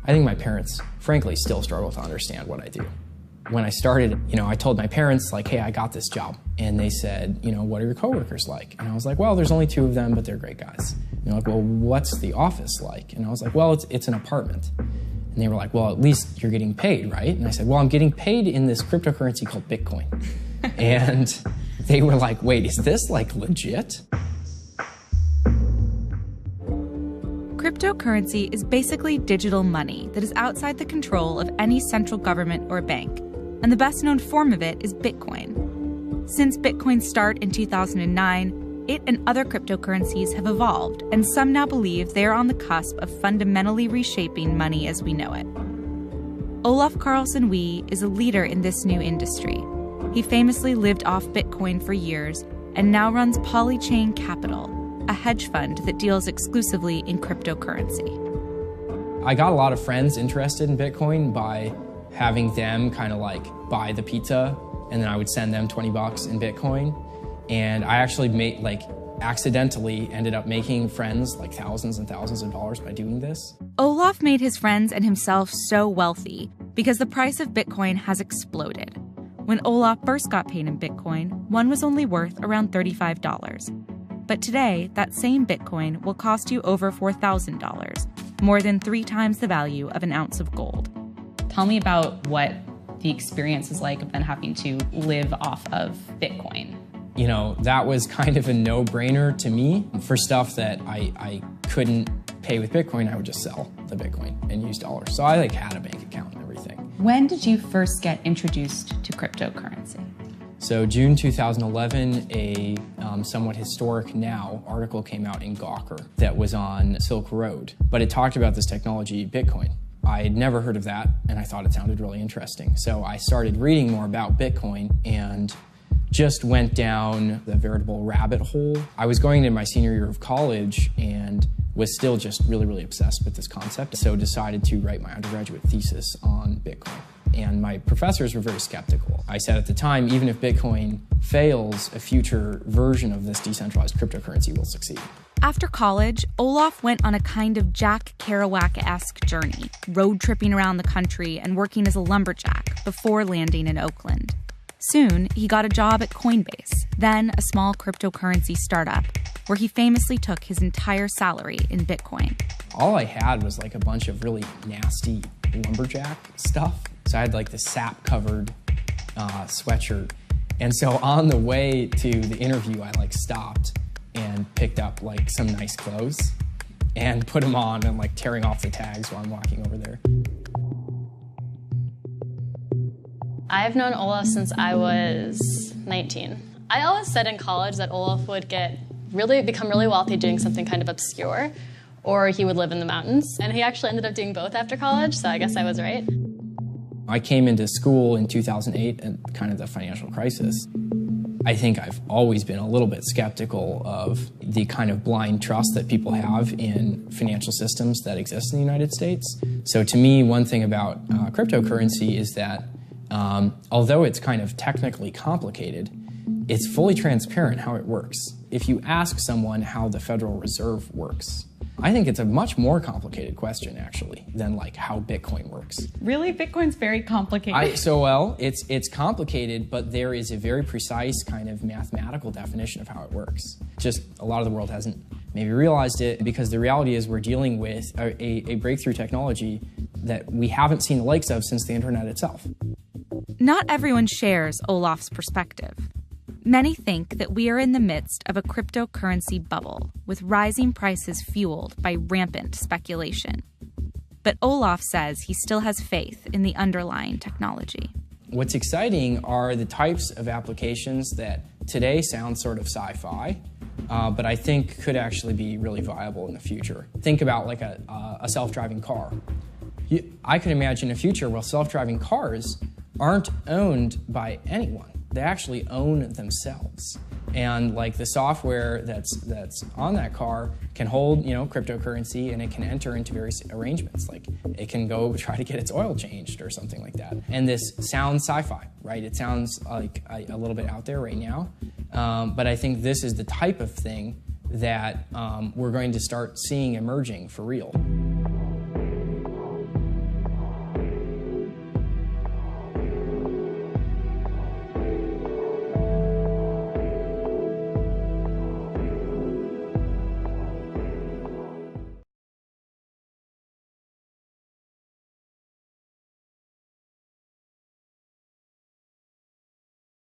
I think my parents, frankly, still struggle to understand what I do. When I started, I told my parents, like, hey, I got this job. And they said, what are your coworkers like? And I was like, well, there's only 2 of them, but they're great guys. And they're like, well, what's the office like? And I was like, well, it's an apartment. And they were like, well, at least you're getting paid, right? And I said, well, I'm getting paid in this cryptocurrency called Bitcoin. And they were like, wait, is this like legit? Cryptocurrency is basically digital money that is outside the control of any central government or bank, and the best-known form of it is Bitcoin. Since Bitcoin's start in 2009, it and other cryptocurrencies have evolved, and some now believe they are on the cusp of fundamentally reshaping money as we know it. Olaf Carlson-Wee is a leader in this new industry. He famously lived off Bitcoin for years and now runs PolyChain Capital, a hedge fund that deals exclusively in cryptocurrency. I got a lot of friends interested in Bitcoin by having them kind of like buy the pizza, and then I would send them 20 bucks in Bitcoin. And I actually accidentally ended up making friends like thousands and thousands of dollars by doing this. Olaf made his friends and himself so wealthy because the price of Bitcoin has exploded. When Olaf first got paid in Bitcoin, one was only worth around $35. But today, that same Bitcoin will cost you over $4,000, more than 3 times the value of an ounce of gold. Tell me about what the experience is like of then having to live off of Bitcoin. That was kind of a no-brainer to me. For stuff that I couldn't pay with Bitcoin, I would just sell the Bitcoin and use dollars. So I had a bank account and everything. When did you first get introduced to cryptocurrency? So June 2011, a somewhat historic now article came out in Gawker that was on Silk Road, but it talked about this technology, Bitcoin. I had never heard of that, and I thought it sounded really interesting. So I started reading more about Bitcoin and just went down the veritable rabbit hole. I was going into my senior year of college and was still just really, really obsessed with this concept. So decided to write my undergraduate thesis on Bitcoin. And my professors were very skeptical. I said at the time, even if Bitcoin fails, a future version of this decentralized cryptocurrency will succeed. After college, Olaf went on a kind of Jack Kerouac-esque journey, road tripping around the country and working as a lumberjack before landing in Oakland. Soon, he got a job at Coinbase, then a small cryptocurrency startup, where he famously took his entire salary in Bitcoin. All I had was like a bunch of really nasty lumberjack stuff. So I had like the sap-covered sweatshirt. And so on the way to the interview, I stopped and picked up some nice clothes and put them on and tearing off the tags while I'm walking over there. I've known Olaf since I was 19. I always said in college that Olaf would become really wealthy doing something kind of obscure, or he would live in the mountains. And he actually ended up doing both after college, so I guess I was right. I came into school in 2008 and kind of the financial crisis. I think I've always been a little bit skeptical of the kind of blind trust that people have in financial systems that exist in the United States. So to me, one thing about cryptocurrency is that although it's kind of technically complicated, it's fully transparent how it works. If you ask someone how the Federal Reserve works, I think it's a much more complicated question, actually, than how Bitcoin works. Really? Bitcoin's very complicated. It's complicated, but there is a very precise kind of mathematical definition of how it works. Just a lot of the world hasn't maybe realized it, because the reality is we're dealing with a breakthrough technology that we haven't seen the likes of since the internet itself. Not everyone shares Olaf's perspective. Many think that we are in the midst of a cryptocurrency bubble, with rising prices fueled by rampant speculation. But Olaf says he still has faith in the underlying technology. What's exciting are the types of applications that today sound sort of sci-fi, but I think could actually be really viable in the future. Think about a self-driving car. I could imagine a future where self-driving cars aren't owned by anyone. They actually own themselves. And the software that's on that car can hold, cryptocurrency, and it can enter into various arrangements. It can go try to get its oil changed or something like that. And this sounds sci-fi, right? It sounds like a little bit out there right now. But I think this is the type of thing that we're going to start seeing emerging for real.